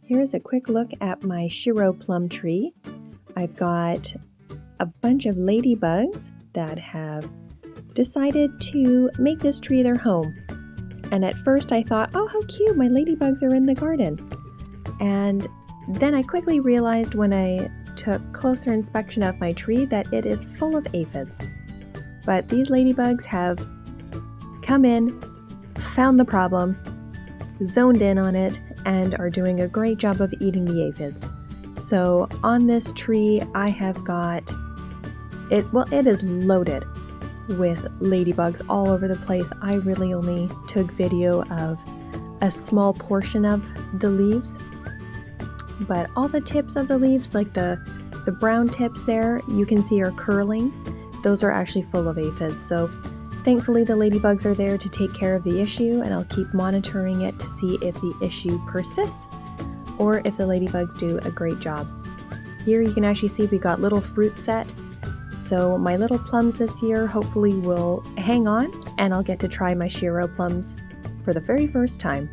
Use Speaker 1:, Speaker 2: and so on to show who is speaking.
Speaker 1: Here's a quick look at my Shiro plum tree. I've got a bunch of ladybugs that have decided to make this tree their home. And at first I thought, oh, how cute, my ladybugs are in the garden. And then I quickly realized when I took closer inspection of my tree that it is full of aphids. But these ladybugs have come in, found the problem, zoned in on it, and are doing a great job of eating the aphids. So on this tree I have got it is loaded with ladybugs all over the place. I really only took video of a small portion of the leaves, but all the tips of the leaves, like the brown tips there, you can see are curling. Those are actually full of aphids. So thankfully the ladybugs are there to take care of the issue, and I'll keep monitoring it to see if the issue persists or if the ladybugs do a great job. Here you can actually see we got little fruits set. So my little plums this year hopefully will hang on, and I'll get to try my Shiro plums for the very first time.